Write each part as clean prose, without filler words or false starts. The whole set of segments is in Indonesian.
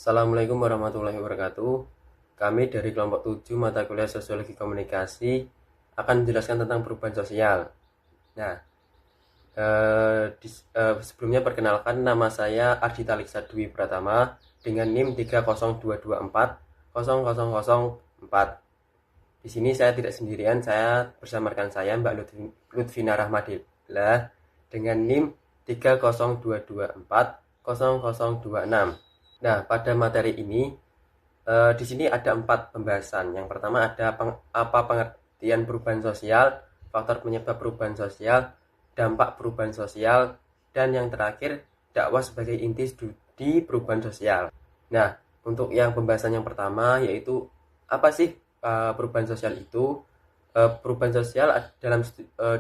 Assalamualaikum warahmatullahi wabarakatuh. Kami dari kelompok 7 mata kuliah Sosiologi Komunikasi akan menjelaskan tentang perubahan sosial. Nah, sebelumnya perkenalkan, nama saya Ardita Liksa Dwi Pratama dengan NIM 302240004. Di sini saya tidak sendirian, saya bersama rekan saya Mbak Lutfina Rahmadillah dengan NIM 302240026. Nah, pada materi ini di sini ada 4 pembahasan. Yang pertama ada apa pengertian perubahan sosial, faktor penyebab perubahan sosial, dampak perubahan sosial, dan yang terakhir dakwah sebagai inti studi perubahan sosial. Nah, untuk yang pembahasan yang pertama yaitu apa sih perubahan sosial itu? Perubahan sosial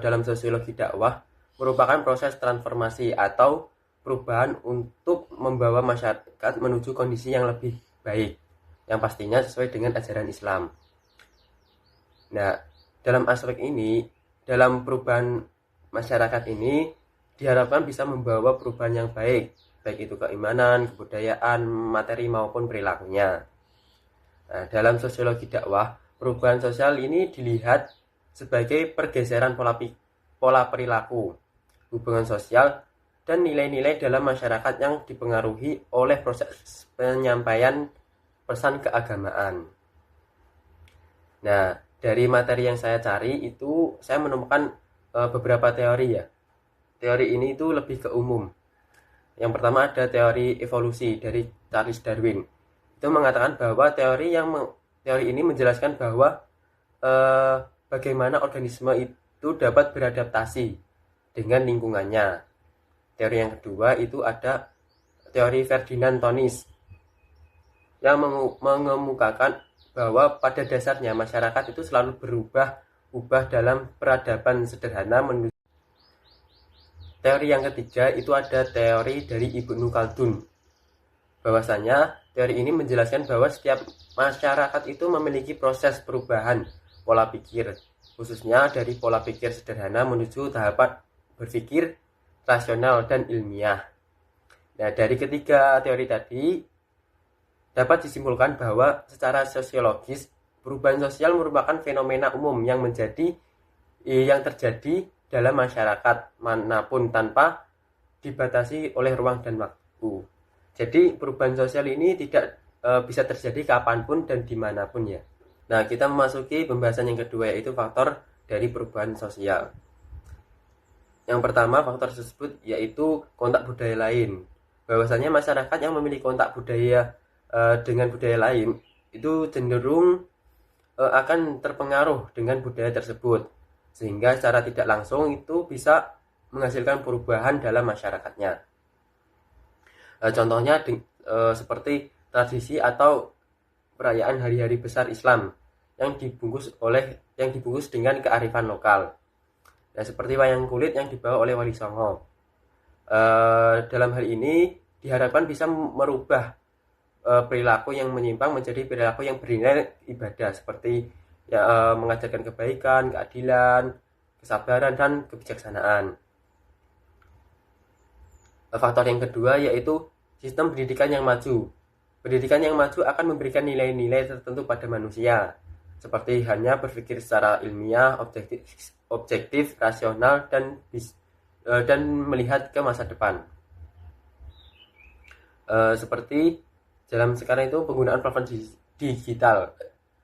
dalam sosiologi dakwah merupakan proses transformasi atau perubahan untuk membawa masyarakat menuju kondisi yang lebih baik, yang pastinya sesuai dengan ajaran Islam. Nah, dalam aspek ini, dalam perubahan masyarakat ini diharapkan bisa membawa perubahan yang baik, baik itu keimanan, kebudayaan, materi maupun perilakunya. Nah, dalam sosiologi dakwah, perubahan sosial ini dilihat sebagai pergeseran pola perilaku, hubungan sosial, dan nilai-nilai dalam masyarakat yang dipengaruhi oleh proses penyampaian pesan keagamaan. Nah, dari materi yang saya cari itu saya menemukan beberapa teori ya. Teori ini itu lebih ke umum. Yang pertama ada teori evolusi dari Charles Darwin. Itu mengatakan bahwa teori ini menjelaskan bahwa bagaimana organisme itu dapat beradaptasi dengan lingkungannya. Teori yang kedua itu ada teori Ferdinand Tonis yang mengemukakan bahwa pada dasarnya masyarakat itu selalu berubah dalam peradaban sederhana menuju. Teori yang ketiga itu ada teori dari Ibnu Khaldun. Bahwasanya teori ini menjelaskan bahwa setiap masyarakat itu memiliki proses perubahan pola pikir, khususnya dari pola pikir sederhana menuju tahapan berpikir rasional dan ilmiah. Nah, dari ketiga teori tadi dapat disimpulkan bahwa secara sosiologis perubahan sosial merupakan fenomena umum yang terjadi dalam masyarakat manapun tanpa dibatasi oleh ruang dan waktu. Jadi perubahan sosial ini tidak bisa terjadi kapanpun dan dimanapun ya. Nah, kita memasuki pembahasan yang kedua yaitu faktor dari perubahan sosial. Yang pertama faktor tersebut yaitu kontak budaya lain. Bahwasanya masyarakat yang memiliki kontak budaya dengan budaya lain itu cenderung akan terpengaruh dengan budaya tersebut, sehingga secara tidak langsung itu bisa menghasilkan perubahan dalam masyarakatnya. Contohnya seperti tradisi atau perayaan hari-hari besar Islam yang dibungkus dengan kearifan lokal. Nah, seperti wayang kulit yang dibawa oleh Wali Songo. Dalam hal ini diharapkan bisa merubah perilaku yang menyimpang menjadi perilaku yang bernilai ibadah, seperti mengajarkan kebaikan, keadilan, kesabaran, dan kebijaksanaan. Faktor yang kedua yaitu sistem pendidikan yang maju. Pendidikan yang maju akan memberikan nilai-nilai tertentu pada manusia, seperti hanya berpikir secara ilmiah, objektif, rasional, dan melihat ke masa depan. Seperti dalam sekarang itu penggunaan platform digital,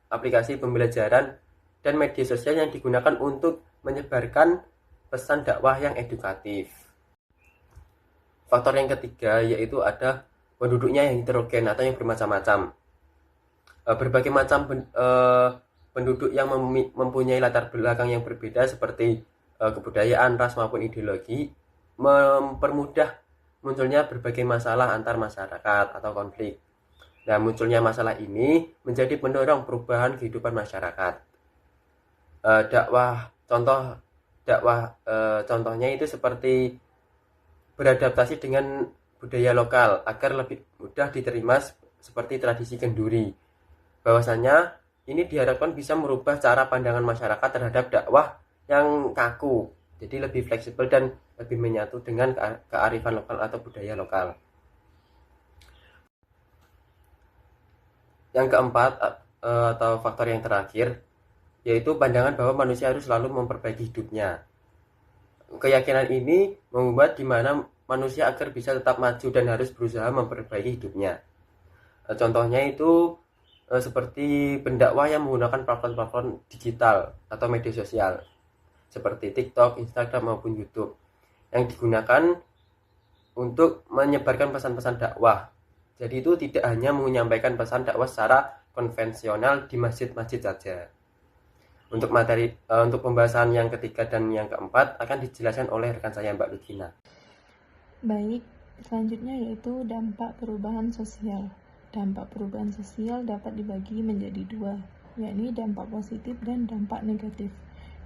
aplikasi pembelajaran, dan media sosial yang digunakan untuk menyebarkan pesan dakwah yang edukatif. Faktor yang ketiga yaitu ada penduduknya yang heterogen atau yang bermacam-macam. Berbagai macam penduduk yang mempunyai latar belakang yang berbeda seperti kebudayaan, ras maupun ideologi mempermudah munculnya berbagai masalah antar masyarakat atau konflik. Nah, munculnya masalah ini menjadi pendorong perubahan kehidupan masyarakat. Contohnya itu seperti beradaptasi dengan budaya lokal agar lebih mudah diterima, seperti tradisi kenduri. Bahwasanya ini diharapkan bisa merubah cara pandangan masyarakat terhadap dakwah yang kaku, jadi lebih fleksibel dan lebih menyatu dengan kearifan lokal atau budaya lokal. Yang keempat atau faktor yang terakhir yaitu pandangan bahwa manusia harus selalu memperbaiki hidupnya. Keyakinan ini membuat di mana manusia agar bisa tetap maju dan harus berusaha memperbaiki hidupnya. Contohnya itu seperti pendakwah yang menggunakan platform-platform digital atau media sosial seperti TikTok, Instagram maupun YouTube yang digunakan untuk menyebarkan pesan-pesan dakwah. Jadi itu tidak hanya menyampaikan pesan dakwah secara konvensional di masjid-masjid saja. Untuk untuk pembahasan yang ketiga dan yang keempat akan dijelaskan oleh rekan saya Mbak Lugina. Baik, selanjutnya yaitu dampak perubahan sosial. Dampak perubahan sosial dapat dibagi menjadi dua, yakni dampak positif dan dampak negatif.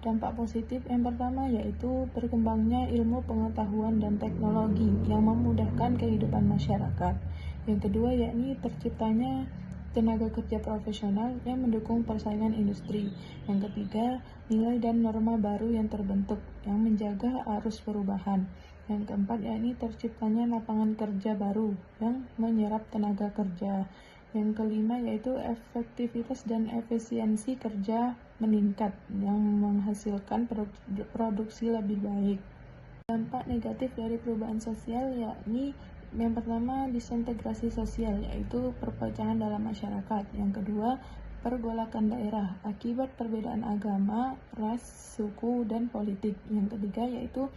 Dampak positif yang pertama yaitu berkembangnya ilmu pengetahuan dan teknologi yang memudahkan kehidupan masyarakat. Yang kedua yakni terciptanya tenaga kerja profesional yang mendukung persaingan industri. Yang ketiga, nilai dan norma baru yang terbentuk yang menjaga arus perubahan. Yang keempat yakni terciptanya lapangan kerja baru yang menyerap tenaga kerja. Yang kelima yaitu efektivitas dan efisiensi kerja meningkat yang menghasilkan produksi lebih baik. Dampak negatif dari perubahan sosial yakni yang pertama disintegrasi sosial, yaitu perpecahan dalam masyarakat. Yang kedua, pergolakan daerah akibat perbedaan agama, ras, suku, dan politik. Yang ketiga yaitu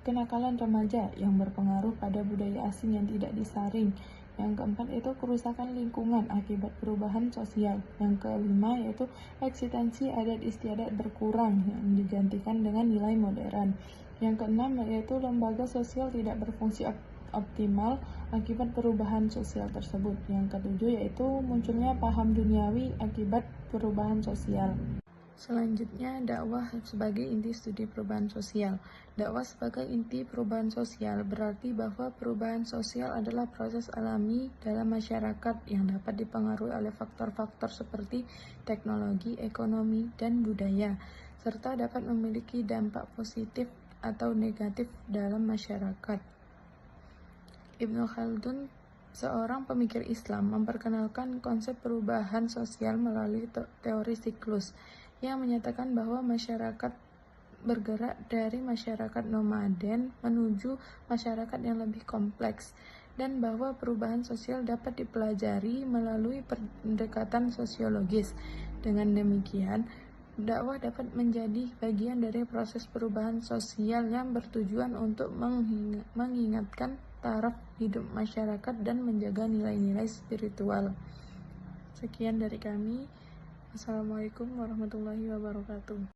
kenakalan remaja yang berpengaruh pada budaya asing yang tidak disaring. Yang keempat yaitu kerusakan lingkungan akibat perubahan sosial. Yang kelima yaitu eksistensi adat istiadat berkurang yang digantikan dengan nilai modern. Yang keenam yaitu lembaga sosial tidak berfungsi optimal akibat perubahan sosial tersebut. Yang ketujuh yaitu munculnya paham duniawi akibat perubahan sosial. Selanjutnya, dakwah sebagai inti studi perubahan sosial. Dakwah sebagai inti perubahan sosial berarti bahwa perubahan sosial adalah proses alami dalam masyarakat yang dapat dipengaruhi oleh faktor-faktor seperti teknologi, ekonomi, dan budaya, serta dapat memiliki dampak positif atau negatif dalam masyarakat. Ibnu Khaldun, seorang pemikir Islam, memperkenalkan konsep perubahan sosial melalui teori siklus yang menyatakan bahwa masyarakat bergerak dari masyarakat nomaden menuju masyarakat yang lebih kompleks dan bahwa perubahan sosial dapat dipelajari melalui pendekatan sosiologis. Dengan demikian, dakwah dapat menjadi bagian dari proses perubahan sosial yang bertujuan untuk mengingatkan taraf hidup masyarakat dan menjaga nilai-nilai spiritual. Sekian dari kami. Assalamualaikum warahmatullahi wabarakatuh.